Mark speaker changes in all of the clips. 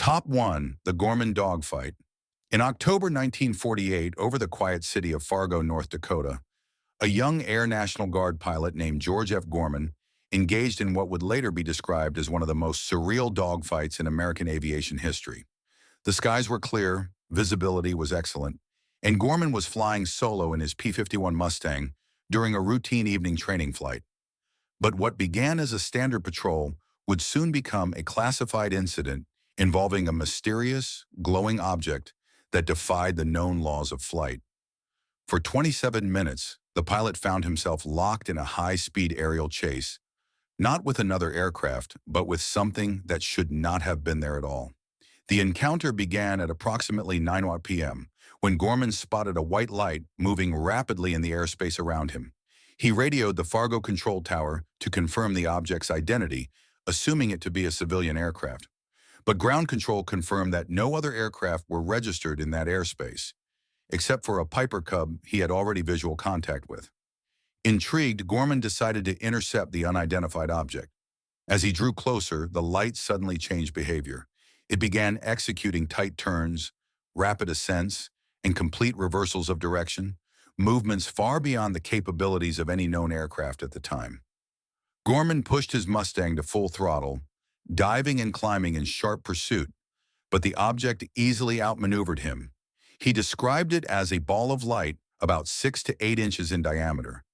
Speaker 1: Top 1. The Gorman Dogfight. In October 1948, over the quiet city of Fargo, North Dakota, a young Air National Guard pilot named George F. Gorman engaged in what would later be described as one of the most surreal dogfights in American aviation history. The skies were clear, visibility was excellent, and Gorman was flying solo in his P-51 Mustang during a routine evening training flight. But what began as a standard patrol would soon become a classified incident involving a mysterious, glowing object that defied the known laws of flight. For 27 minutes, the pilot found himself locked in a high-speed aerial chase, not with another aircraft, but with something that should not have been there at all. The encounter began at approximately 9 p.m., when Gorman spotted a white light moving rapidly in the airspace around him. He radioed the Fargo control tower to confirm the object's identity, assuming it to be a civilian aircraft. But ground control confirmed that no other aircraft were registered in that airspace, except for a Piper Cub he had already visual contact with. Intrigued, Gorman decided to intercept the unidentified object. As he drew closer, the light suddenly changed behavior. It began executing tight turns, rapid ascents, and complete reversals of direction, movements far beyond the capabilities of any known aircraft at the time. Gorman pushed his Mustang to full throttle, diving and climbing in sharp pursuit, but the object easily outmaneuvered him. He described it as a ball of light about 6 to 8 inches in diameter,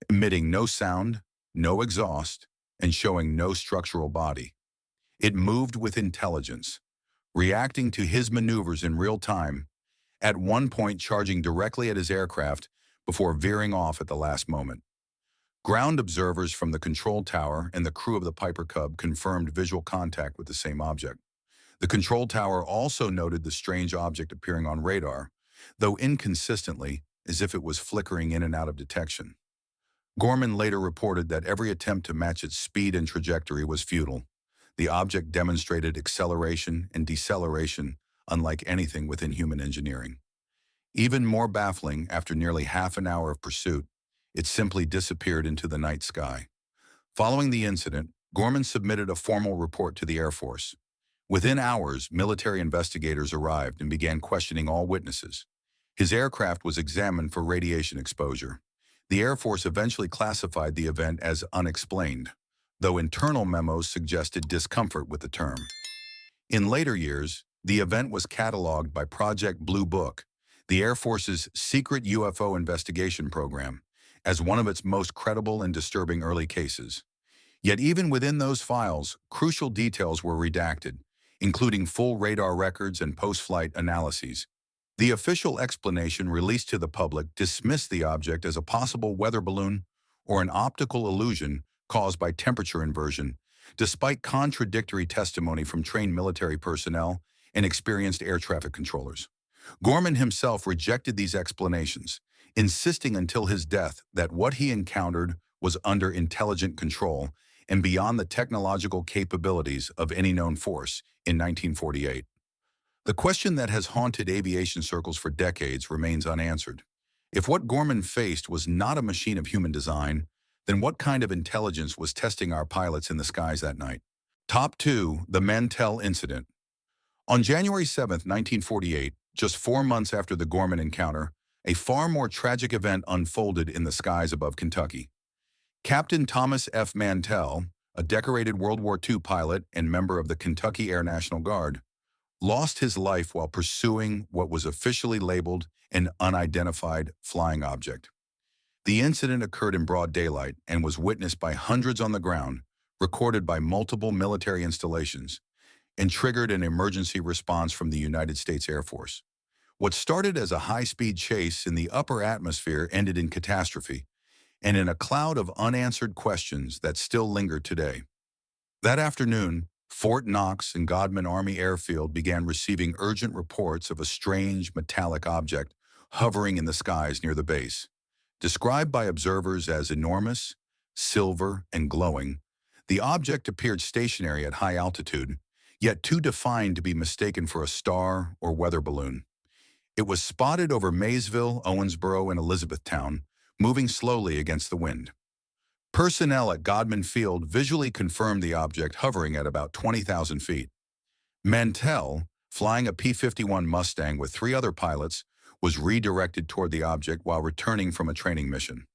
Speaker 1: emitting no sound, no exhaust, and showing no structural body. It moved with intelligence, reacting to his maneuvers in real time, at one point charging directly at his aircraft before veering off at the last moment. Ground observers from the control tower and the crew of the Piper Cub confirmed visual contact with the same object. The control tower also noted the strange object appearing on radar, though inconsistently, as if it was flickering in and out of detection. Gorman later reported that every attempt to match its speed and trajectory was futile. The object demonstrated acceleration and deceleration unlike anything within human engineering. Even more baffling, after nearly half an hour of pursuit, it simply disappeared into the night sky. Following the incident, Gorman submitted a formal report to the Air Force. Within hours, military investigators arrived and began questioning all witnesses. His aircraft was examined for radiation exposure. The Air Force eventually classified the event as unexplained, though internal memos suggested discomfort with the term. In later years, the event was cataloged by Project Blue Book, the Air Force's secret UFO investigation program, as one of its most credible and disturbing early cases. Yet even within those files, crucial details were redacted, including full radar records and post-flight analyses. The official explanation released to the public dismissed the object as a possible weather balloon or an optical illusion caused by temperature inversion, despite contradictory testimony from trained military personnel and experienced air traffic controllers. Gorman himself rejected these explanations, insisting until his death that what he encountered was under intelligent control and beyond the technological capabilities of any known force in 1948. The question that has haunted aviation circles for decades remains unanswered. If what Gorman faced was not a machine of human design, then what kind of intelligence was testing our pilots in the skies that night? Top 2. The Mantell Incident. On January 7, 1948, just 4 months after the Gorman encounter, a far more tragic event unfolded in the skies above Kentucky. Captain Thomas F. Mantell, a decorated World War II pilot and member of the Kentucky Air National Guard, lost his life while pursuing what was officially labeled an unidentified flying object. The incident occurred in broad daylight and was witnessed by hundreds on the ground, recorded by multiple military installations, and triggered an emergency response from the United States Air Force. What started as a high-speed chase in the upper atmosphere ended in catastrophe, and in a cloud of unanswered questions that still linger today. That afternoon, Fort Knox and Godman Army Airfield began receiving urgent reports of a strange metallic object hovering in the skies near the base. Described by observers as enormous, silver, and glowing, the object appeared stationary at high altitude, yet too defined to be mistaken for a star or weather balloon. It was spotted over Maysville, Owensboro, and Elizabethtown, moving slowly against the wind. Personnel at Godman Field visually confirmed the object hovering at about 20,000 feet. Mantell, flying a P-51 Mustang with three other pilots, was redirected toward the object while returning from a training mission.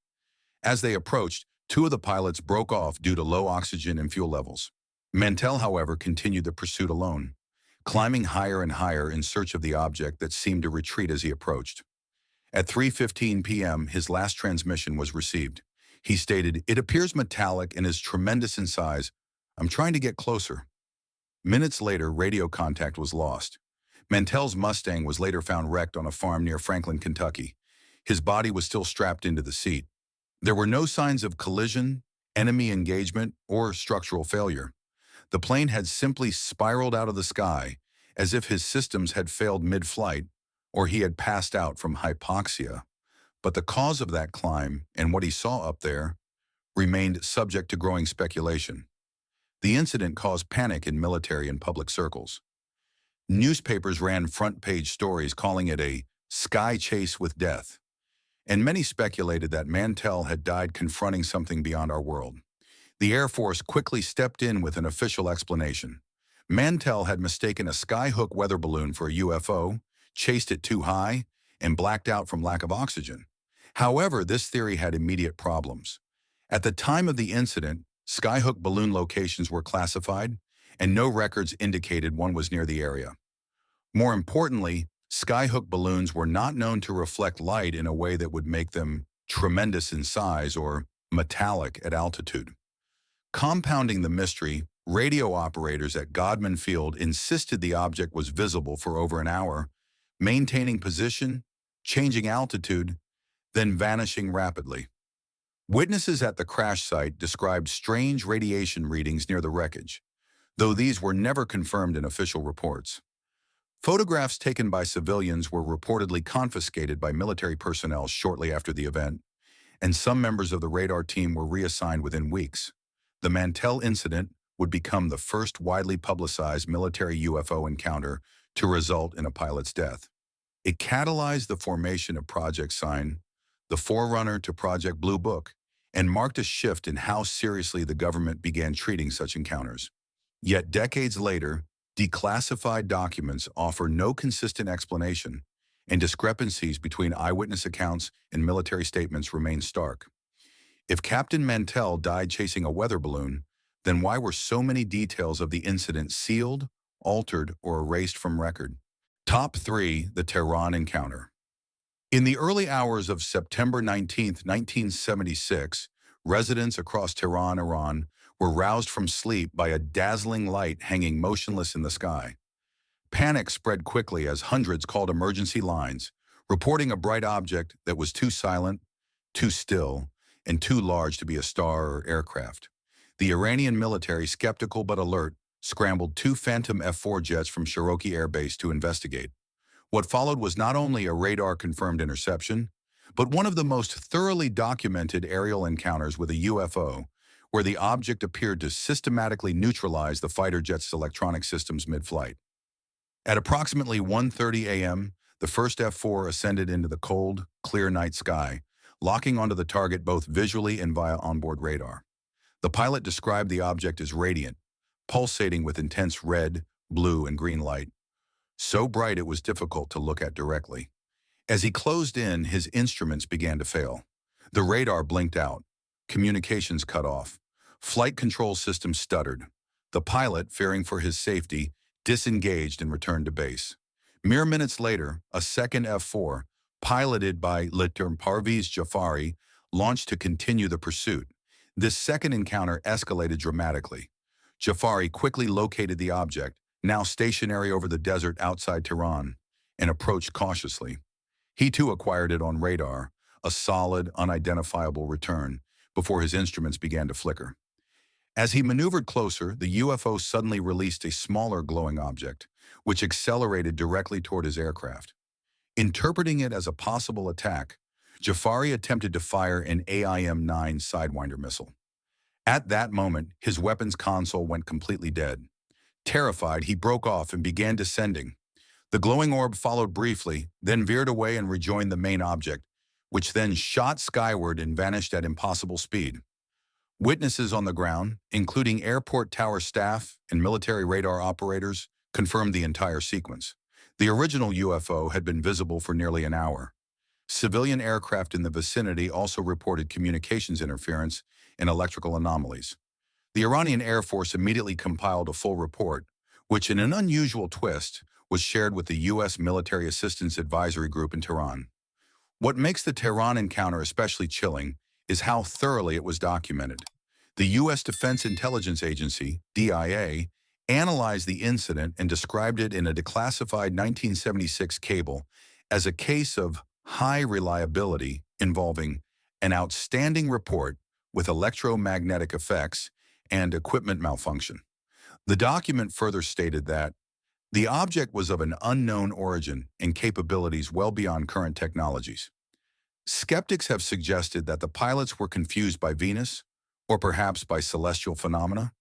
Speaker 1: As they approached, two of the pilots broke off due to low oxygen and fuel levels. Mantell, however, continued the pursuit alone, climbing higher and higher in search of the object that seemed to retreat as he approached. At 3:15 p.m., his last transmission was received. He stated, "It appears metallic and is tremendous in size. I'm trying to get closer." Minutes later, radio contact was lost. Mantell's Mustang was later found wrecked on a farm near Franklin, Kentucky. His body was still strapped into the seat. There were no signs of collision, enemy engagement, or structural failure. The plane had simply spiraled out of the sky, as if his systems had failed mid-flight, or he had passed out from hypoxia. But the cause of that climb and what he saw up there remained subject to growing speculation. The incident caused panic in military and public circles. Newspapers ran front-page stories calling it a sky chase with death, and many speculated that Mantell had died confronting something beyond our world. The Air Force quickly stepped in with an official explanation. Mantell had mistaken a skyhook weather balloon for a UFO, chased it too high, and blacked out from lack of oxygen. However, this theory had immediate problems. At the time of the incident, skyhook balloon locations were classified, and no records indicated one was near the area. More importantly, skyhook balloons were not known to reflect light in a way that would make them tremendous in size or metallic at altitude. Compounding the mystery, radio operators at Godman Field insisted the object was visible for over an hour, maintaining position, changing altitude, then vanishing rapidly. Witnesses at the crash site described strange radiation readings near the wreckage, though these were never confirmed in official reports. Photographs taken by civilians were reportedly confiscated by military personnel shortly after the event, and some members of the radar team were reassigned within weeks. The Mantell incident would become the first widely publicized military UFO encounter to result in a pilot's death. It catalyzed the formation of Project Sign, the forerunner to Project Blue Book, and marked a shift in how seriously the government began treating such encounters. Yet decades later, declassified documents offer no consistent explanation, and discrepancies between eyewitness accounts and military statements remain stark. If Captain Mantell died chasing a weather balloon, then why were so many details of the incident sealed, altered, or erased from record? Top 3. The Tehran Encounter. In the early hours of September 19, 1976, residents across Tehran, Iran, were roused from sleep by a dazzling light hanging motionless in the sky. Panic spread quickly as hundreds called emergency lines, reporting a bright object that was too silent, too still, and too large to be a star or aircraft. The Iranian military, skeptical but alert, scrambled two Phantom F-4 jets from Cherokee Air Base to investigate. What followed was not only a radar-confirmed interception, but one of the most thoroughly documented aerial encounters with a UFO, where the object appeared to systematically neutralize the fighter jet's electronic systems mid-flight. At approximately 1:30 a.m., the first F-4 ascended into the cold, clear night sky, locking onto the target both visually and via onboard radar. The pilot described the object as radiant, pulsating with intense red, blue, and green light, so bright it was difficult to look at directly. As he closed in, his instruments began to fail. The radar blinked out, communications cut off, flight control systems stuttered. The pilot, fearing for his safety, disengaged and returned to base. Mere minutes later, a second F-4, piloted by Lieutenant Parviz Jafari, launched to continue the pursuit. This second encounter escalated dramatically. Jafari quickly located the object, now stationary over the desert outside Tehran, and approached cautiously. He too acquired it on radar, a solid, unidentifiable return, before his instruments began to flicker. As he maneuvered closer, the UFO suddenly released a smaller glowing object, which accelerated directly toward his aircraft. Interpreting it as a possible attack, Jafari attempted to fire an AIM-9 Sidewinder missile. At that moment, his weapons console went completely dead. Terrified, he broke off and began descending. The glowing orb followed briefly, then veered away and rejoined the main object, which then shot skyward and vanished at impossible speed. Witnesses on the ground, including airport tower staff and military radar operators, confirmed the entire sequence. The original UFO had been visible for nearly an hour. Civilian aircraft in the vicinity also reported communications interference and electrical anomalies. The Iranian Air Force immediately compiled a full report, which, in an unusual twist, was shared with the U.S. Military Assistance Advisory Group in Tehran. What makes the Tehran encounter especially chilling is how thoroughly it was documented. The U.S. Defense Intelligence Agency, DIA, analyzed the incident and described it in a declassified 1976 cable as a case of high reliability involving an outstanding report with electromagnetic effects and equipment malfunction. The document further stated that the object was of an unknown origin and capabilities well beyond current technologies. Skeptics have suggested that the pilots were confused by Venus, or perhaps by celestial phenomena,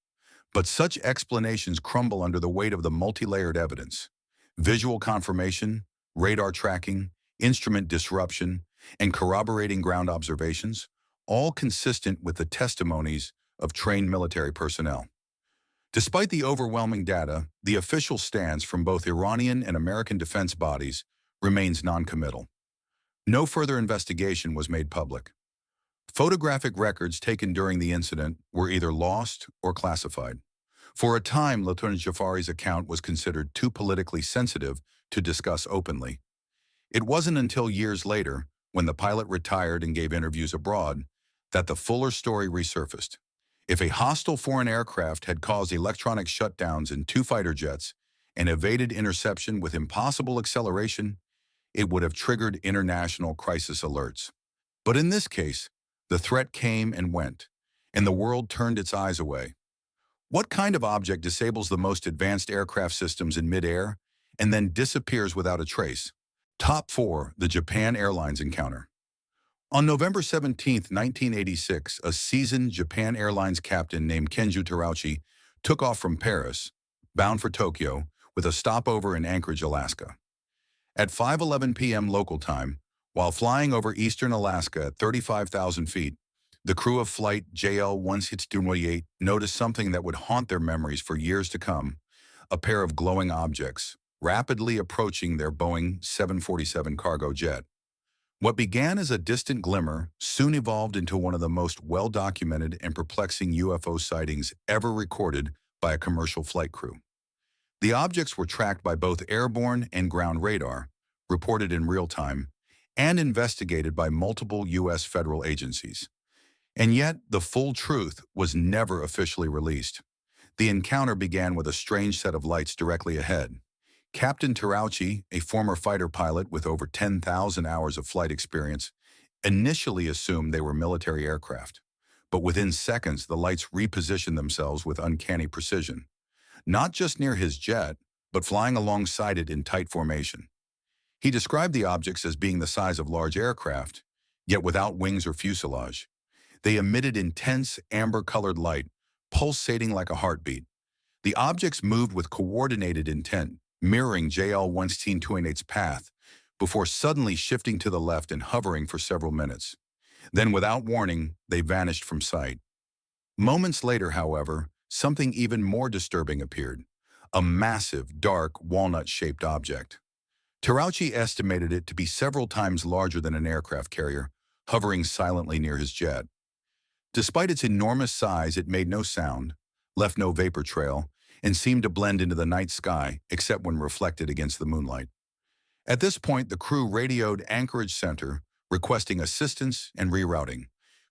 Speaker 1: but such explanations crumble under the weight of the multi-layered evidence. Visual confirmation, radar tracking, instrument disruption, and corroborating ground observations, all consistent with the testimonies of trained military personnel. Despite the overwhelming data, the official stance from both Iranian and American defense bodies remains non-committal. No further investigation was made public. Photographic records taken during the incident were either lost or classified. For a time, Lieutenant Jafari's account was considered too politically sensitive to discuss openly. It wasn't until years later, when the pilot retired and gave interviews abroad, that the fuller story resurfaced. If a hostile foreign aircraft had caused electronic shutdowns in 2 fighter jets and evaded interception with impossible acceleration, it would have triggered international crisis alerts. But in this case, the threat came and went, and the world turned its eyes away. What kind of object disables the most advanced aircraft systems in midair and then disappears without a trace? Top 4. The Japan Airlines encounter. On November 17, 1986, a seasoned Japan Airlines captain named Kenju Terauchi took off from Paris, bound for Tokyo, with a stopover in Anchorage, Alaska. At 5:11 p.m. local time, while flying over eastern Alaska at 35,000 feet, the crew of flight JL-1628 noticed something that would haunt their memories for years to come: a pair of glowing objects rapidly approaching their Boeing 747 cargo jet. What began as a distant glimmer soon evolved into one of the most well-documented and perplexing UFO sightings ever recorded by a commercial flight crew. The objects were tracked by both airborne and ground radar, reported in real time, and investigated by multiple U.S. federal agencies. And yet, the full truth was never officially released. The encounter began with a strange set of lights directly ahead. Captain Terauchi, a former fighter pilot with over 10,000 hours of flight experience, initially assumed they were military aircraft. But within seconds, the lights repositioned themselves with uncanny precision. Not just near his jet, but flying alongside it in tight formation. He described the objects as being the size of large aircraft, yet without wings or fuselage. They emitted intense amber-colored light, pulsating like a heartbeat. The objects moved with coordinated intent, mirroring JL-1628's path, before suddenly shifting to the left and hovering for several minutes. Then, without warning, they vanished from sight. Moments later, however, something even more disturbing appeared: a massive, dark, walnut-shaped object. Terauchi estimated it to be several times larger than an aircraft carrier, hovering silently near his jet. Despite its enormous size, it made no sound, left no vapor trail, and seemed to blend into the night sky except when reflected against the moonlight. At this point, the crew radioed Anchorage Center, requesting assistance and rerouting.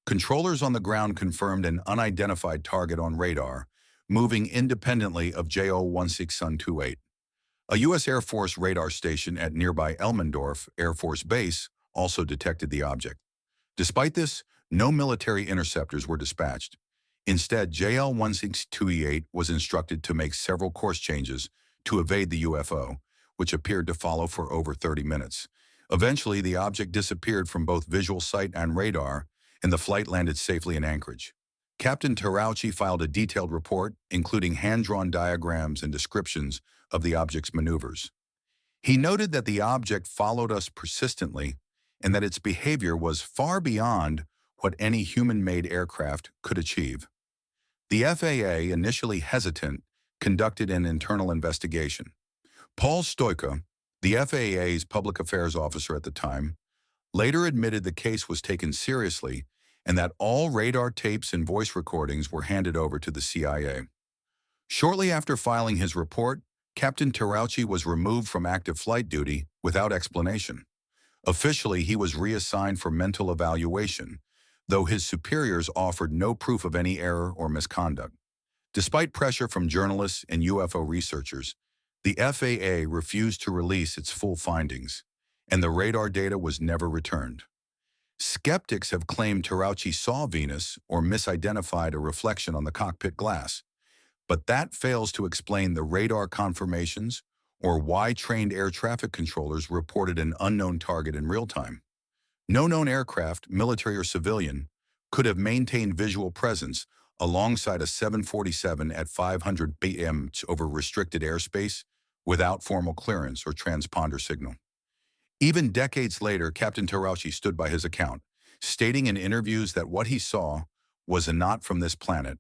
Speaker 1: Controllers on the ground confirmed an unidentified target on radar, moving independently of JO-1628. A U.S. Air Force radar station at nearby Elmendorf Air Force Base also detected the object. Despite this, no military interceptors were dispatched. Instead, JL-1628 was instructed to make several course changes to evade the UFO, which appeared to follow for over 30 minutes. Eventually, the object disappeared from both visual sight and radar, and the flight landed safely in Anchorage. Captain Terauchi filed a detailed report, including hand-drawn diagrams and descriptions of the object's maneuvers. He noted that the object followed us persistently and that its behavior was far beyond what any human-made aircraft could achieve. The FAA, initially hesitant, conducted an internal investigation. Paul Stoika, the FAA's public affairs officer at the time, later admitted the case was taken seriously and that all radar tapes and voice recordings were handed over to the CIA. Shortly after filing his report, Captain Terauchi was removed from active flight duty without explanation. Officially, he was reassigned for mental evaluation, though his superiors offered no proof of any error or misconduct. Despite pressure from journalists and UFO researchers, the FAA refused to release its full findings, and the radar data was never returned. Skeptics have claimed Terauchi saw Venus or misidentified a reflection on the cockpit glass, but that fails to explain the radar confirmations or why trained air traffic controllers reported an unknown target in real time. No known aircraft, military or civilian, could have maintained visual presence alongside a 747 at 500 p.m. over restricted airspace without formal clearance or transponder signal. Even decades later, Captain Terauchi stood by his account, stating in interviews that what he saw was not from this planet.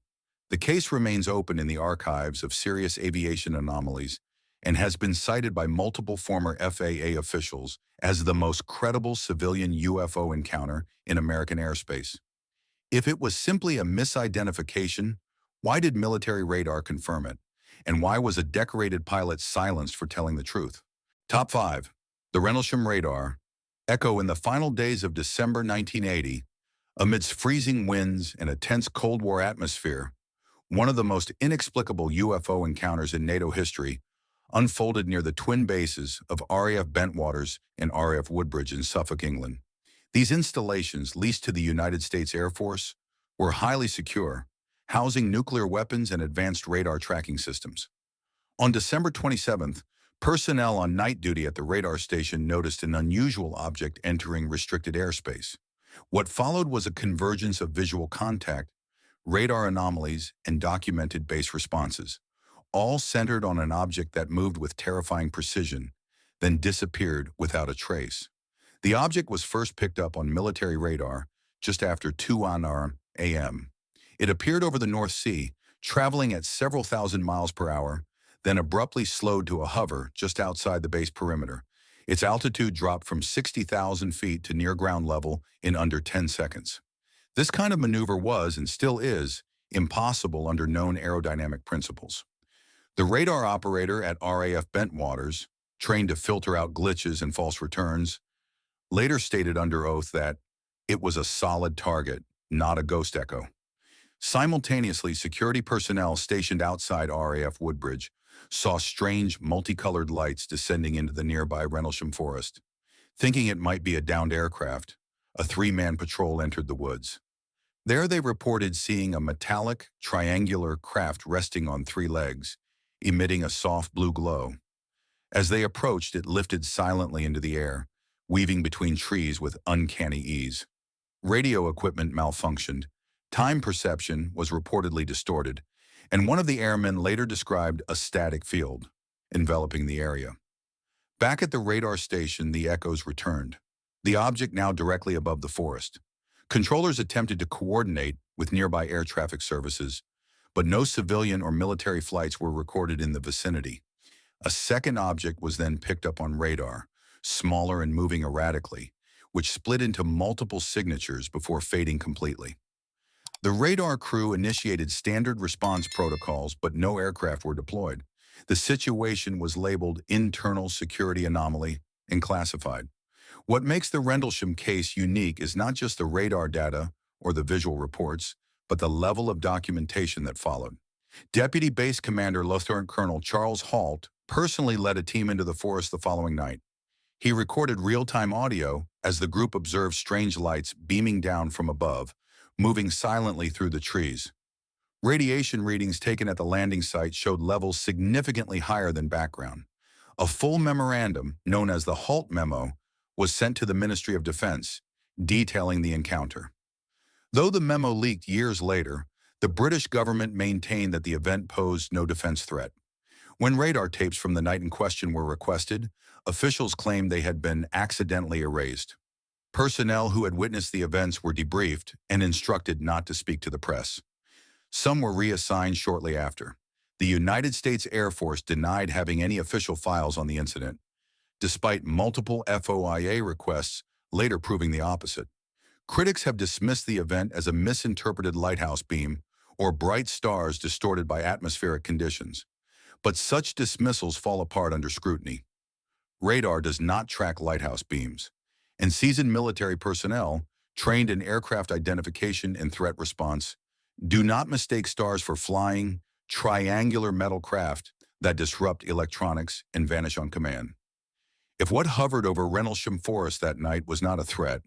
Speaker 1: The case remains open in the archives of serious aviation anomalies and has been cited by multiple former FAA officials as the most credible civilian UFO encounter in American airspace. If it was simply a misidentification, why did military radar confirm it? And why was a decorated pilot silenced for telling the truth? Top 5. The Rendlesham Radar. Echo in the final days of December 1980, amidst freezing winds and a tense Cold War atmosphere, one of the most inexplicable UFO encounters in NATO history unfolded near the twin bases of RAF Bentwaters and RAF Woodbridge in Suffolk, England. These installations, leased to the United States Air Force, were highly secure, housing nuclear weapons and advanced radar tracking systems. On December 27th, personnel on night duty at the radar station noticed an unusual object entering restricted airspace. What followed was a convergence of visual contact, radar anomalies, and documented base responses, all centered on an object that moved with terrifying precision, then disappeared without a trace. The object was first picked up on military radar just after 2:00 a.m. It appeared over the North Sea, traveling at several thousand miles per hour, then abruptly slowed to a hover just outside the base perimeter. Its altitude dropped from 60,000 feet to near ground level in under 10 seconds. This kind of maneuver was, and still is, impossible under known aerodynamic principles. The radar operator at RAF Bentwaters, trained to filter out glitches and false returns, later stated under oath that it was a solid target, not a ghost echo. Simultaneously, security personnel stationed outside RAF Woodbridge saw strange, multicolored lights descending into the nearby Rendlesham Forest. Thinking it might be a downed aircraft, a three-man patrol entered the woods. There they reported seeing a metallic, triangular craft resting on three legs, emitting a soft blue glow. As they approached, it lifted silently into the air, weaving between trees with uncanny ease. Radio equipment malfunctioned, time perception was reportedly distorted, and one of the airmen later described a static field enveloping the area. Back at the radar station, the echoes returned, the object now directly above the forest. Controllers attempted to coordinate with nearby air traffic services, but no civilian or military flights were recorded in the vicinity. A second object was then picked up on radar, smaller and moving erratically, which split into multiple signatures before fading completely. The radar crew initiated standard response protocols, but no aircraft were deployed. The situation was labeled internal security anomaly and classified. What makes the Rendlesham case unique is not just the radar data or the visual reports, but the level of documentation that followed. Deputy Base Commander Lieutenant Colonel Charles Halt personally led a team into the forest the following night. He recorded real-time audio as the group observed strange lights beaming down from above, moving silently through the trees. Radiation readings taken at the landing site showed levels significantly higher than background. A full memorandum, known as the Halt Memo, was sent to the Ministry of Defense, detailing the encounter. Though the memo leaked years later, the British government maintained that the event posed no defense threat. When radar tapes from the night in question were requested, officials claimed they had been accidentally erased. Personnel who had witnessed the events were debriefed and instructed not to speak to the press. Some were reassigned shortly after. The United States Air Force denied having any official files on the incident, despite multiple FOIA requests later proving the opposite. Critics have dismissed the event as a misinterpreted lighthouse beam or bright stars distorted by atmospheric conditions. But such dismissals fall apart under scrutiny. Radar does not track lighthouse beams, and seasoned military personnel, trained in aircraft identification and threat response, do not mistake stars for flying, triangular metal craft that disrupt electronics and vanish on command. If what hovered over Rendlesham Forest that night was not a threat,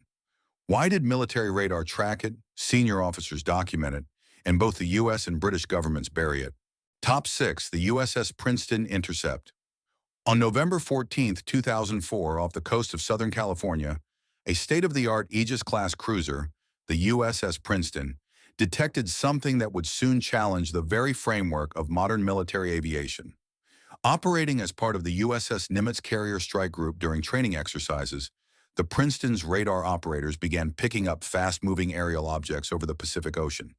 Speaker 1: why did military radar track it, senior officers document it, and both the U.S. and British governments bury it? Top 6. The USS Princeton Intercept. On November 14, 2004, off the coast of Southern California, a state-of-the-art Aegis-class cruiser, the USS Princeton, detected something that would soon challenge the very framework of modern military aviation. Operating as part of the USS Nimitz Carrier Strike Group during training exercises, the Princeton's radar operators began picking up fast-moving aerial objects over the Pacific Ocean.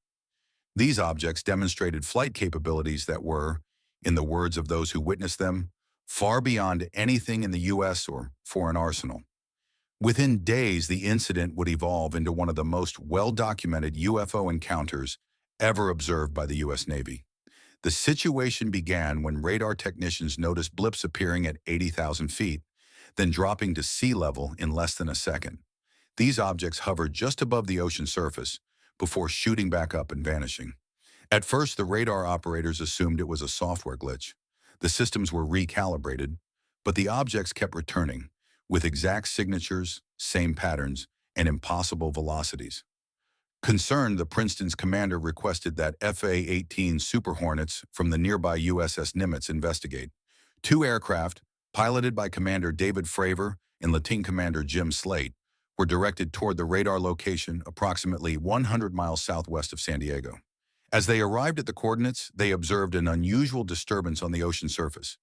Speaker 1: These objects demonstrated flight capabilities that were, in the words of those who witnessed them, far beyond anything in the U.S. or foreign arsenal. Within days, the incident would evolve into one of the most well-documented UFO encounters ever observed by the U.S. Navy. The situation began when radar technicians noticed blips appearing at 80,000 feet, then dropping to sea level in less than a second. These objects hovered just above the ocean surface before shooting back up and vanishing. At first, the radar operators assumed it was a software glitch. The systems were recalibrated, but the objects kept returning, with exact signatures, same patterns, and impossible velocities. Concerned, the Princeton's commander requested that FA-18 Super Hornets from the nearby USS Nimitz investigate. Two aircraft, piloted by Commander David Fravor and Lieutenant Commander Jim Slate, were directed toward the radar location approximately 100 miles southwest of San Diego. As they arrived at the coordinates, they observed an unusual disturbance on the ocean surface.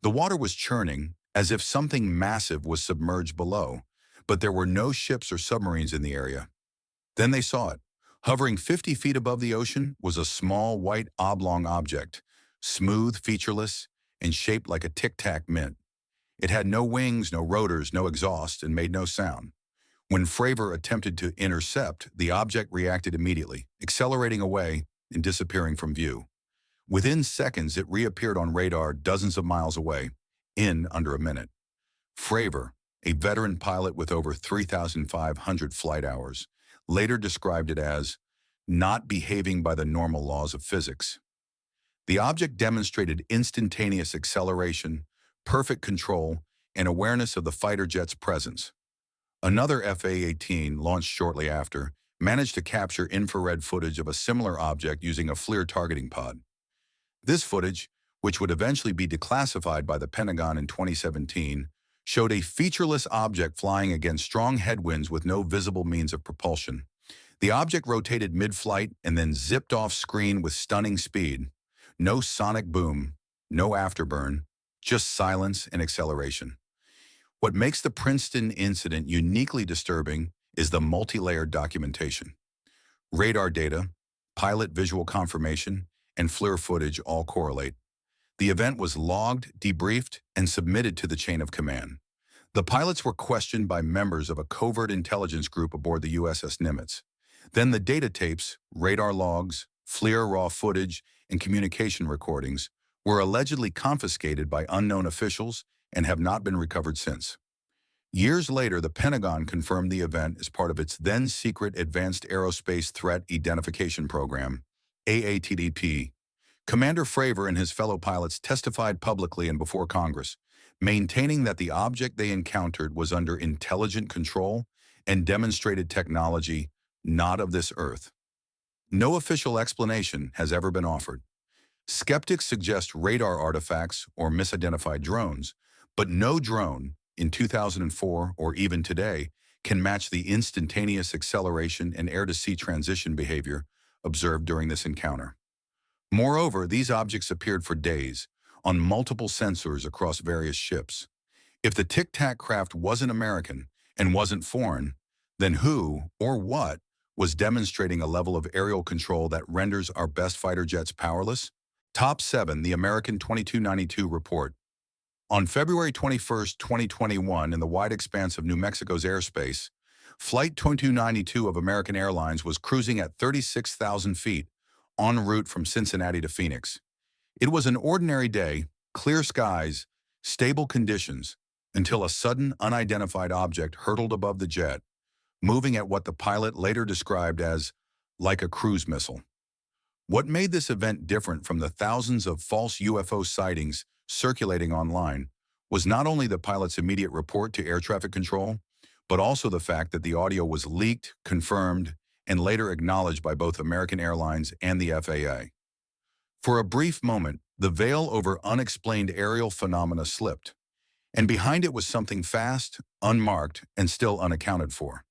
Speaker 1: The water was churning, as if something massive was submerged below, but there were no ships or submarines in the area. Then they saw it. Hovering 50 feet above the ocean was a small white oblong object, smooth, featureless, and shaped like a tic-tac mint. It had no wings, no rotors, no exhaust, and made no sound. When Fravor attempted to intercept, the object reacted immediately, accelerating away and disappearing from view. Within seconds, it reappeared on radar dozens of miles away, in under a minute. Fravor, a veteran pilot with over 3,500 flight hours, later described it as not behaving by the normal laws of physics. The object demonstrated instantaneous acceleration, perfect control, and awareness of the fighter jet's presence. Another FA-18, launched shortly after, managed to capture infrared footage of a similar object using a FLIR targeting pod. This footage, which would eventually be declassified by the Pentagon in 2017, showed a featureless object flying against strong headwinds with no visible means of propulsion. The object rotated mid-flight and then zipped off screen with stunning speed. No sonic boom, no afterburn, just silence and acceleration. What makes the Princeton incident uniquely disturbing is the multi-layered documentation. Radar data, pilot visual confirmation, and FLIR footage all correlate. The event was logged, debriefed, and submitted to the chain of command. The pilots were questioned by members of a covert intelligence group aboard the USS Nimitz. Then the data tapes, radar logs, FLIR raw footage, and communication recordings were allegedly confiscated by unknown officials and have not been recovered since. Years later, the Pentagon confirmed the event as part of its then-secret Advanced Aerospace Threat Identification Program, AATDP. Commander Fravor and his fellow pilots testified publicly and before Congress, maintaining that the object they encountered was under intelligent control and demonstrated technology not of this earth. No official explanation has ever been offered. Skeptics suggest radar artifacts or misidentified drones, but no drone, in 2004 or even today, can match the instantaneous acceleration and air-to-sea transition behavior observed during this encounter. Moreover, these objects appeared for days, on multiple sensors across various ships. If the Tic-Tac craft wasn't American and wasn't foreign, then who, or what, was demonstrating a level of aerial control that renders our best fighter jets powerless? Top 7, the American 2292 report. On February 21, 2021, in the wide expanse of New Mexico's airspace, Flight 2292 of American Airlines was cruising at 36,000 feet, en route from Cincinnati to Phoenix. It was an ordinary day, clear skies, stable conditions, until a sudden unidentified object hurtled above the jet, moving at what the pilot later described as like a cruise missile. What made this event different from the thousands of false UFO sightings circulating online was not only the pilot's immediate report to air traffic control, but also the fact that the audio was leaked, confirmed, and later acknowledged by both American Airlines and the FAA. For a brief moment, the veil over unexplained aerial phenomena slipped, and behind it was something fast, unmarked, and still unaccounted for.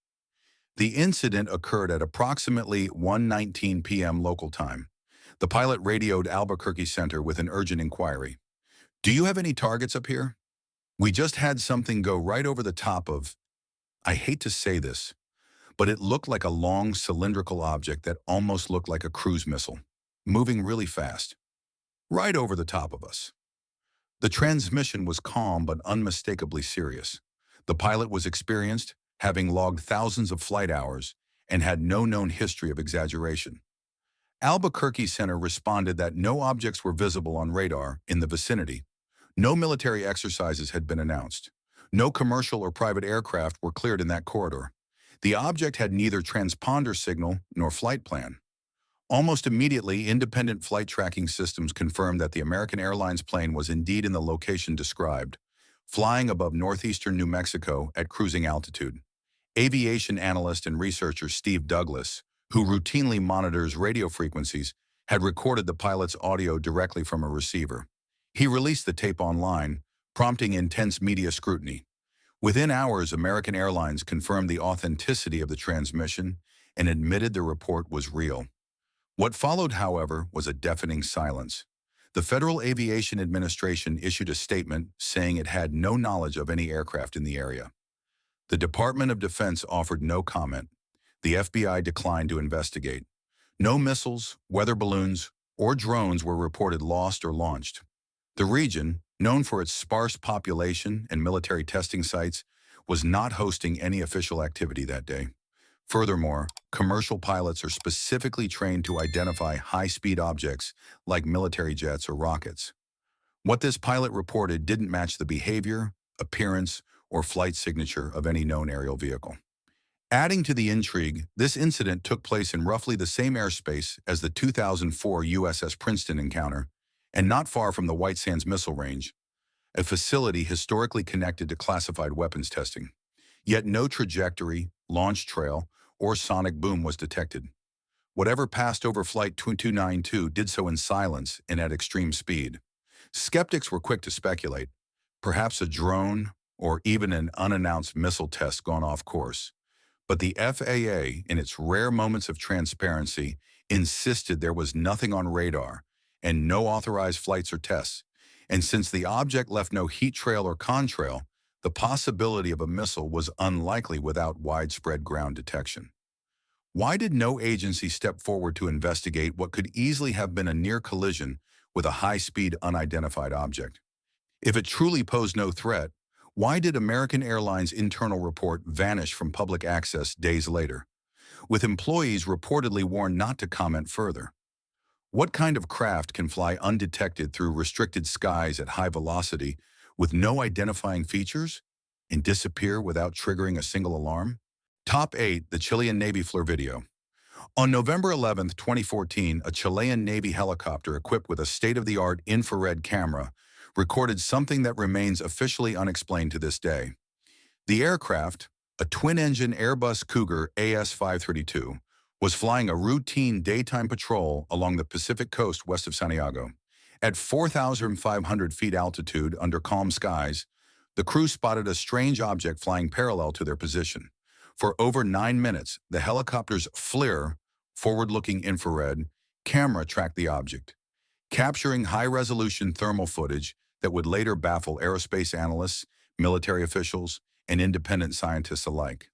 Speaker 1: The incident occurred at approximately 1:19 p.m. local time. The pilot radioed Albuquerque Center with an urgent inquiry. "Do you have any targets up here? We just had something go right over the top of," I hate to say this, but it looked like a long cylindrical object that almost looked like a cruise missile, moving really fast, right over the top of us. The transmission was calm but unmistakably serious. The pilot was experienced, having logged thousands of flight hours, and had no known history of exaggeration. Albuquerque Center responded that no objects were visible on radar in the vicinity. No military exercises had been announced. No commercial or private aircraft were cleared in that corridor. The object had neither transponder signal nor flight plan. Almost immediately, independent flight tracking systems confirmed that the American Airlines plane was indeed in the location described, flying above northeastern New Mexico at cruising altitude. Aviation analyst and researcher Steve Douglas, who routinely monitors radio frequencies, had recorded the pilot's audio directly from a receiver. He released the tape online, prompting intense media scrutiny. Within hours, American Airlines confirmed the authenticity of the transmission and admitted the report was real. What followed, however, was a deafening silence. The Federal Aviation Administration issued a statement saying it had no knowledge of any aircraft in the area. The Department of Defense offered no comment. The FBI declined to investigate. No missiles, weather balloons, or drones were reported lost or launched. The region, known for its sparse population and military testing sites, was not hosting any official activity that day. Furthermore, commercial pilots are specifically trained to identify high-speed objects like military jets or rockets. What this pilot reported didn't match the behavior, appearance, or flight signature of any known aerial vehicle. Adding to the intrigue, this incident took place in roughly the same airspace as the 2004 USS Princeton encounter, and not far from the White Sands Missile Range, a facility historically connected to classified weapons testing. Yet no trajectory, launch trail, or sonic boom was detected. Whatever passed over Flight 2292 did so in silence and at extreme speed. Skeptics were quick to speculate, perhaps a drone or even an unannounced missile test gone off course. But the FAA, in its rare moments of transparency, insisted there was nothing on radar and no authorized flights or tests. And since the object left no heat trail or contrail, the possibility of a missile was unlikely without widespread ground detection. Why did no agency step forward to investigate what could easily have been a near collision with a high-speed unidentified object? If it truly posed no threat, why did American Airlines' internal report vanish from public access days later, with employees reportedly warned not to comment further? What kind of craft can fly undetected through restricted skies at high velocity with no identifying features and disappear without triggering a single alarm? Top 8, the Chilean Navy FLIR video. On November 11, 2014, a Chilean Navy helicopter equipped with a state-of-the-art infrared camera recorded something that remains officially unexplained to this day. The aircraft, a twin-engine Airbus Cougar AS-532, was flying a routine daytime patrol along the Pacific coast west of Santiago. At 4,500 feet altitude under calm skies, the crew spotted a strange object flying parallel to their position. For over 9 minutes, the helicopter's FLIR, forward-looking infrared, camera tracked the object, capturing high-resolution thermal footage that would later baffle aerospace analysts, military officials, and independent scientists alike.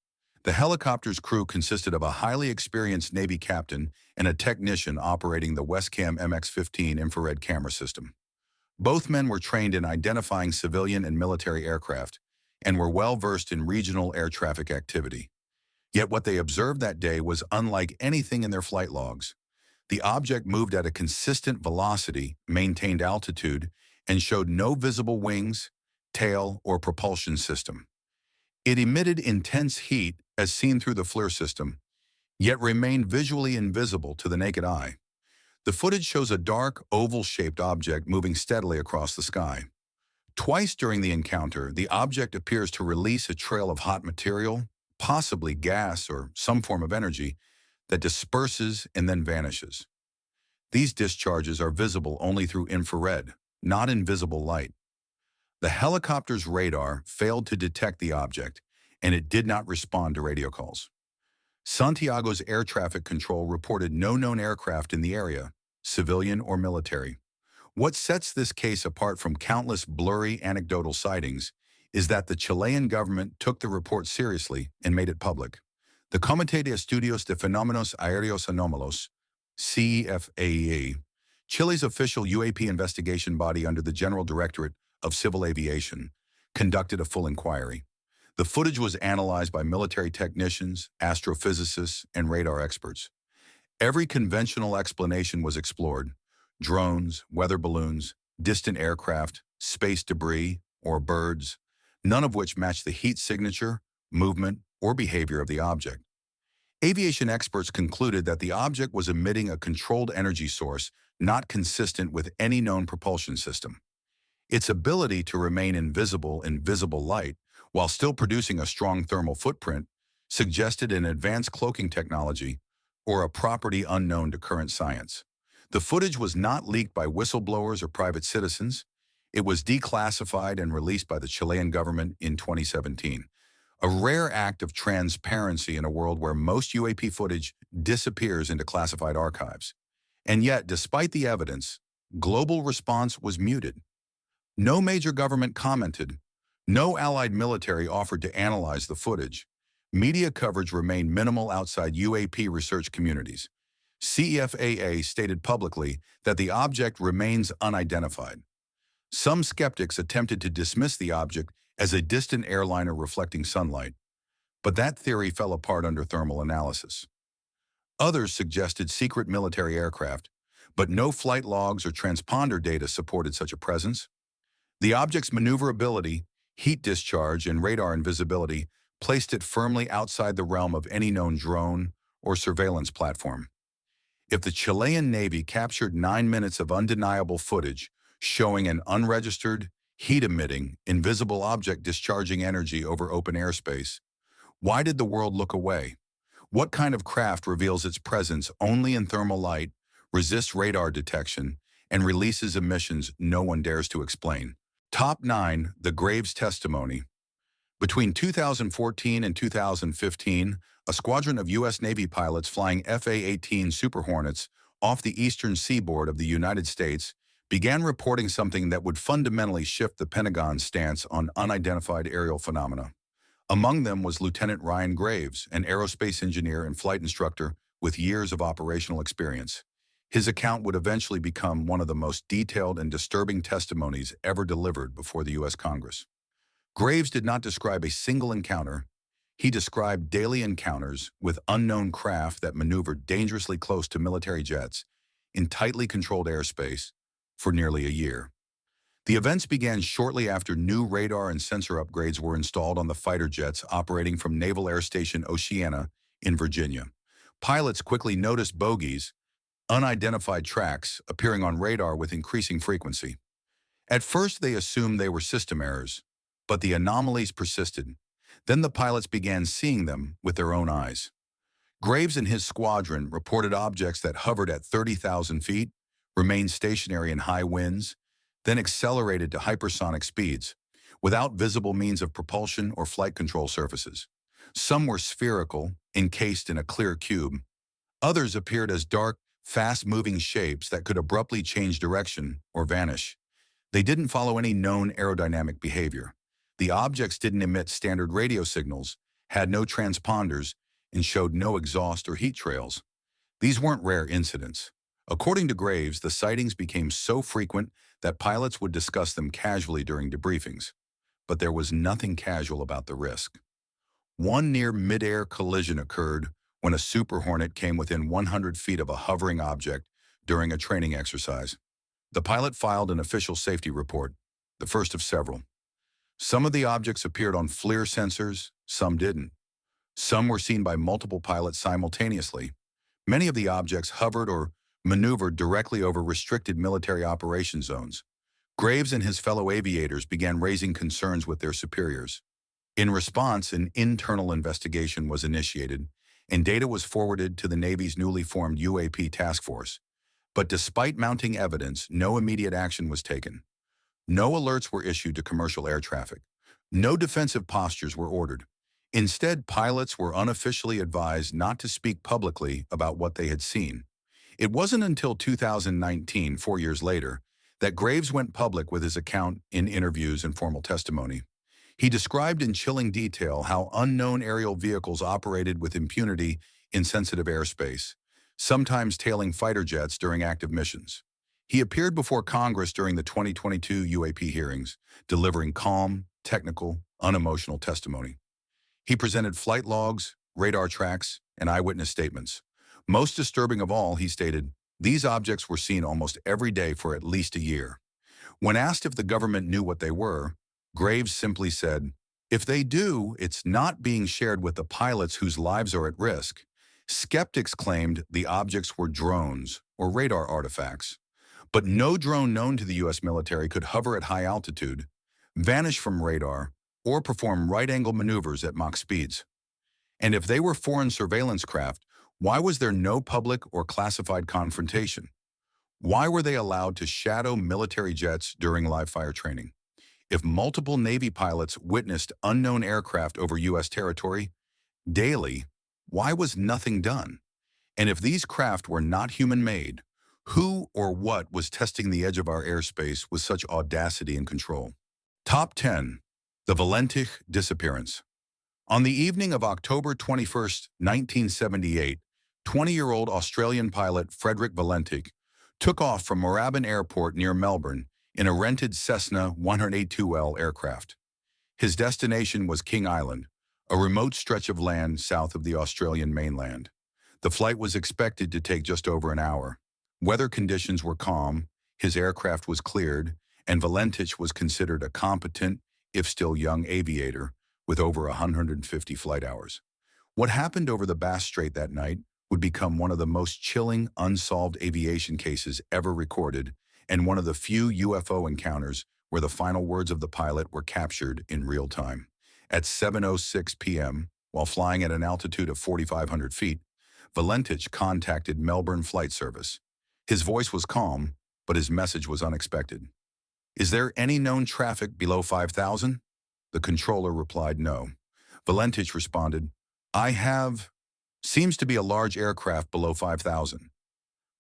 Speaker 1: The helicopter's crew consisted of a highly experienced Navy captain and a technician operating the Westcam MX-15 infrared camera system. Both men were trained in identifying civilian and military aircraft and were well-versed in regional air traffic activity. Yet what they observed that day was unlike anything in their flight logs. The object moved at a consistent velocity, maintained altitude, and showed no visible wings, tail, or propulsion system. It emitted intense heat as seen through the FLIR system, yet remained visually invisible to the naked eye. The footage shows a dark, oval-shaped object moving steadily across the sky. Twice during the encounter, the object appears to release a trail of hot material, possibly gas or some form of energy, that disperses and then vanishes. These discharges are visible only through infrared, not invisible light. The helicopter's radar failed to detect the object, and it did not respond to radio calls. Santiago's air traffic control reported no known aircraft in the area, civilian or military. What sets this case apart from countless blurry anecdotal sightings is that the Chilean government took the report seriously and made it public. The Comité de Estudios de Fenómenos Aéreos Anómalos, CFAE, Chile's official UAP investigation body under the General Directorate of Civil Aviation, conducted a full inquiry. The footage was analyzed by military technicians, astrophysicists, and radar experts. Every conventional explanation was explored: drones, weather balloons, distant aircraft, space debris, or birds, none of which matched the heat signature, movement, or behavior of the object. Aviation experts concluded that the object was emitting a controlled energy source not consistent with any known propulsion system. Its ability to remain invisible in visible light while still producing a strong thermal footprint suggested an advanced cloaking technology or a property unknown to current science. The footage was not leaked by whistleblowers or private citizens. It was declassified and released by the Chilean government in 2017, a rare act of transparency in a world where most UAP footage disappears into classified archives. And yet, despite the evidence, global response was muted. No major government commented. No allied military offered to analyze the footage. Media coverage remained minimal outside UAP research communities. CFAA stated publicly that the object remains unidentified. Some skeptics attempted to dismiss the object as a distant airliner reflecting sunlight, but that theory fell apart under thermal analysis. Others suggested secret military aircraft, but no flight logs or transponder data supported such a presence. The object's maneuverability, heat discharge, and radar invisibility placed it firmly outside the realm of any known drone or surveillance platform. If the Chilean Navy captured 9 minutes of undeniable footage showing an unregistered, heat-emitting, invisible object discharging energy over open airspace, why did the world look away? What kind of craft reveals its presence only in thermal light, resists radar detection, and releases emissions no one dares to explain? Top 9. The Graves Testimony. Between 2014 and 2015, a squadron of U.S. Navy pilots flying FA-18 Super Hornets off the eastern seaboard of the United States began reporting something that would fundamentally shift the Pentagon's stance on unidentified aerial phenomena. Among them was Lieutenant Ryan Graves, an aerospace engineer and flight instructor with years of operational experience. His account would eventually become one of the most detailed and disturbing testimonies ever delivered before the U.S. Congress. Graves did not describe a single encounter. He described daily encounters with unknown craft that maneuvered dangerously close to military jets in tightly controlled airspace for nearly a year. The events began shortly after new radar and sensor upgrades were installed on the fighter jets operating from Naval Air Station Oceana in Virginia. Pilots quickly noticed bogies, unidentified tracks, appearing on radar with increasing frequency. At first, they assumed they were system errors, but the anomalies persisted. Then the pilots began seeing them with their own eyes. Graves and his squadron reported objects that hovered at 30,000 feet, remained stationary in high winds, then accelerated to hypersonic speeds, without visible means of propulsion or flight control surfaces. Some were spherical, encased in a clear cube. Others appeared as dark, fast-moving shapes that could abruptly change direction or vanish. They didn't follow any known aerodynamic behavior. The objects didn't emit standard radio signals, had no transponders, and showed no exhaust or heat trails. These weren't rare incidents. According to Graves, the sightings became so frequent that pilots would discuss them casually during debriefings. But there was nothing casual about the risk. One near mid-air collision occurred when a Super Hornet came within 100 feet of a hovering object during a training exercise. The pilot filed an official safety report, the first of several. Some of the objects appeared on FLIR sensors, some didn't. Some were seen by multiple pilots simultaneously. Many of the objects hovered or maneuvered directly over restricted military operation zones. Graves and his fellow aviators began raising concerns with their superiors. In response, an internal investigation was initiated, and data was forwarded to the Navy's newly formed UAP task force. But despite mounting evidence, no immediate action was taken. No alerts were issued to commercial air traffic. No defensive postures were ordered. Instead, pilots were unofficially advised not to speak publicly about what they had seen. It wasn't until 2019, 4 years later, that Graves went public with his account in interviews and formal testimony. He described in chilling detail how unknown aerial vehicles operated with impunity in sensitive airspace, sometimes tailing fighter jets during active missions. He appeared before Congress during the 2022 UAP hearings, delivering calm, technical, unemotional testimony. He presented flight logs, radar tracks, and eyewitness statements. Most disturbing of all, he stated, these objects were seen almost every day for at least a year. When asked if the government knew what they were, Graves simply said, if they do, it's not being shared with the pilots whose lives are at risk. Skeptics claimed the objects were drones or radar artifacts. But no drone known to the U.S. military could hover at high altitude, vanish from radar, or perform right-angle maneuvers at Mach speeds. And if they were foreign surveillance craft, why was there no public or classified confrontation? Why were they allowed to shadow military jets during live-fire training? If multiple Navy pilots witnessed unknown aircraft over U.S. territory daily, why was nothing done? And if these craft were not human-made, who or what was testing the edge of our airspace with such audacity and control? Top 10. The Valentich Disappearance. On the evening of October 21, 1978, 20-year-old Australian pilot Frederick Valentich took off from Moorabbin Airport near Melbourne in a rented Cessna 182L aircraft. His destination was King Island, a remote stretch of land south of the Australian mainland. The flight was expected to take just over an hour. Weather conditions were calm, his aircraft was cleared, and Valentich was considered a competent, if still young, aviator with over 150 flight hours. What happened over the Bass Strait that night would become one of the most chilling, unsolved aviation cases ever recorded, and one of the few UFO encounters where the final words of the pilot were captured in real time. At 7:06 p.m., while flying at an altitude of 4,500 feet, Valentich contacted Melbourne Flight Service. His voice was calm, but his message was unexpected. Is there any known traffic below 5,000? The controller replied no. Valentich responded, seems to be a large aircraft below 5,000.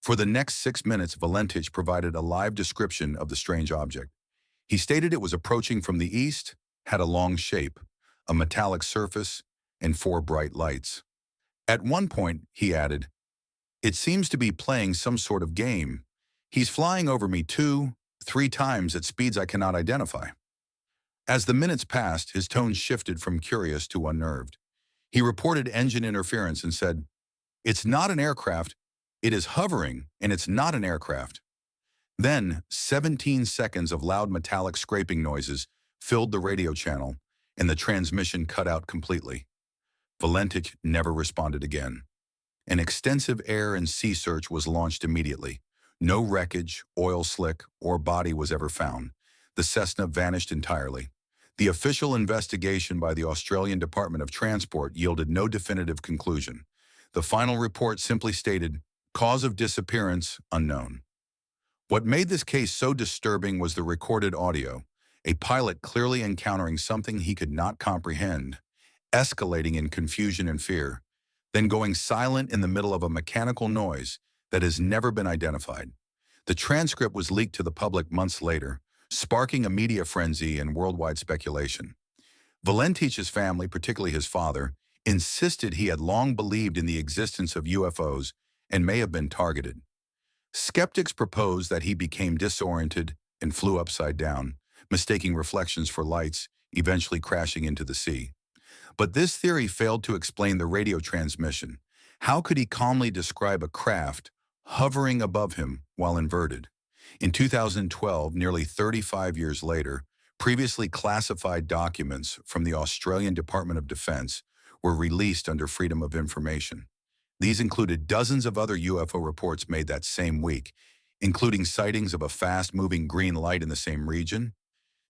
Speaker 1: For the next 6 minutes, Valentich provided a live description of the strange object. He stated it was approaching from the east, had a long shape, a metallic surface, and 4 bright lights. At one point, he added, it seems to be playing some sort of game. He's flying over me 2, 3 times at speeds I cannot identify. As the minutes passed, his tone shifted from curious to unnerved. He reported engine interference and said, it's not an aircraft, it is hovering, and it's not an aircraft. Then, 17 seconds of loud metallic scraping noises filled the radio channel, and the transmission cut out completely. Valentich never responded again. An extensive air and sea search was launched immediately. No wreckage, oil slick, or body was ever found. The Cessna vanished entirely. The official investigation by the Australian Department of Transport yielded no definitive conclusion. The final report simply stated, cause of disappearance unknown. What made this case so disturbing was the recorded audio, a pilot clearly encountering something he could not comprehend, escalating in confusion and fear, then going silent in the middle of a mechanical noise that has never been identified. The transcript was leaked to the public months later, sparking a media frenzy and worldwide speculation. Valentich's family, particularly his father, insisted he had long believed in the existence of UFOs and may have been targeted. Skeptics proposed that he became disoriented and flew upside down, mistaking reflections for lights, eventually crashing into the sea. But this theory failed to explain the radio transmission. How could he calmly describe a craft hovering above him while inverted? In 2012, nearly 35 years later, previously classified documents from the Australian Department of Defense were released under Freedom of Information. These included dozens of other UFO reports made that same week, including sightings of a fast-moving green light in the same region,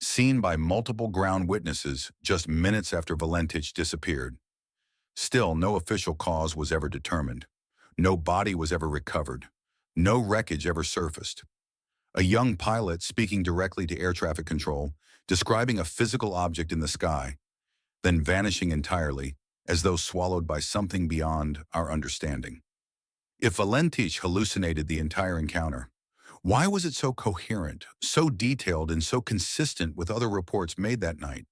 Speaker 1: seen by multiple ground witnesses just minutes after Valentich disappeared. Still, no official cause was ever determined. No body was ever recovered. No wreckage ever surfaced. A young pilot speaking directly to air traffic control, describing a physical object in the sky, then vanishing entirely, as though swallowed by something beyond our understanding. If Valentich hallucinated the entire encounter, why was it so coherent, so detailed, and so consistent with other reports made that night?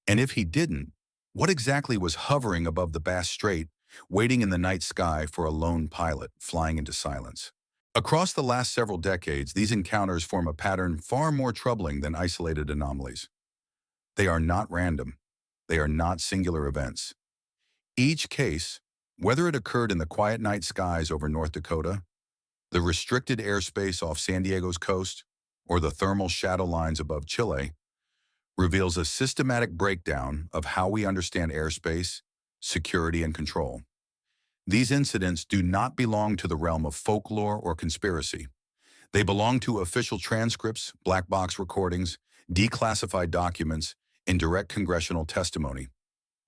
Speaker 1: And if he didn't, what exactly was hovering above the Bass Strait, waiting in the night sky for a lone pilot flying into silence? Across the last several decades, these encounters form a pattern far more troubling than isolated anomalies. They are not random. They are not singular events. Each case, whether it occurred in the quiet night skies over North Dakota, the restricted airspace off San Diego's coast, or the thermal shadow lines above Chile, reveals a systematic breakdown of how we understand airspace, security, and control. These incidents do not belong to the realm of folklore or conspiracy. They belong to official transcripts, black box recordings, declassified documents, and direct congressional testimony.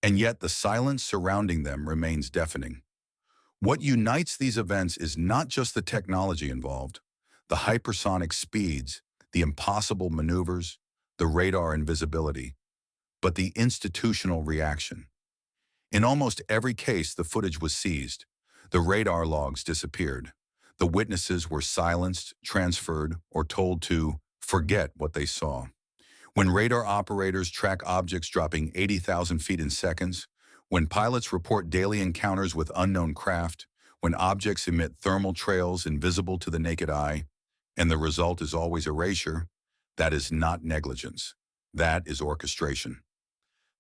Speaker 1: And yet the silence surrounding them remains deafening. What unites these events is not just the technology involved, the hypersonic speeds, the impossible maneuvers, the radar invisibility, but the institutional reaction. In almost every case, the footage was seized. The radar logs disappeared. The witnesses were silenced, transferred, or told to forget what they saw. When radar operators track objects dropping 80,000 feet in seconds, when pilots report daily encounters with unknown craft, when objects emit thermal trails invisible to the naked eye, and the result is always erasure, that is not negligence. That is orchestration.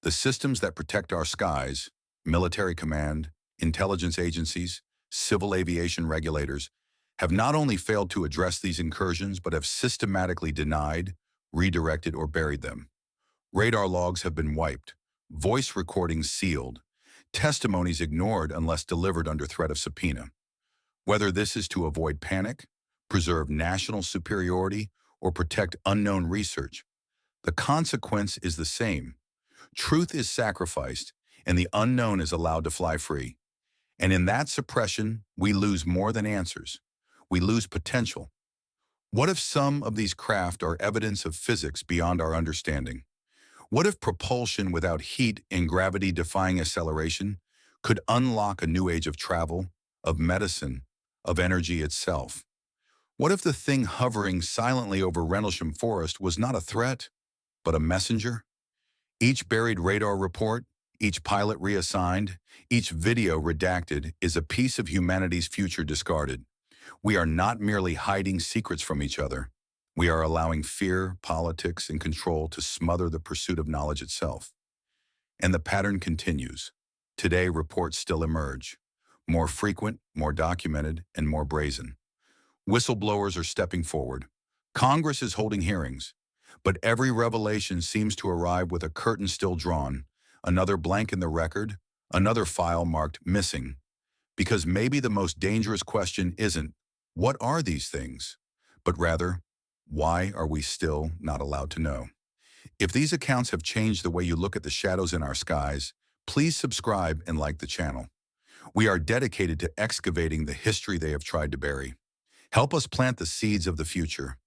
Speaker 1: The systems that protect our skies, military command, intelligence agencies, civil aviation regulators, have not only failed to address these incursions, but have systematically denied, redirected, or buried them. Radar logs have been wiped, voice recordings sealed, testimonies ignored unless delivered under threat of subpoena. Whether this is to avoid panic, preserve national superiority, or protect unknown research, the consequence is the same. Truth is sacrificed, and the unknown is allowed to fly free. And in that suppression, we lose more than answers. We lose potential. What if some of these craft are evidence of physics beyond our understanding? What if propulsion without heat and gravity-defying acceleration could unlock a new age of travel, of medicine, of energy itself? What if the thing hovering silently over Rendlesham Forest was not a threat, but a messenger? Each buried radar report, each pilot reassigned, each video redacted is a piece of humanity's future discarded. We are not merely hiding secrets from each other. We are allowing fear, politics, and control to smother the pursuit of knowledge itself. And the pattern continues. Today, reports still emerge. More frequent, more documented, and more brazen. Whistleblowers are stepping forward. Congress is holding hearings. But every revelation seems to arrive with a curtain still drawn, another blank in the record, another file marked missing. Because maybe the most dangerous question isn't, what are these things? But rather, why are we still not allowed to know? If these accounts have changed the way you look at the shadows in our skies, please subscribe and like the channel. We are dedicated to excavating the history they have tried to bury. Help us plant the seeds of the future.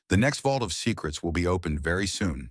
Speaker 1: The next vault of secrets will be opened very soon.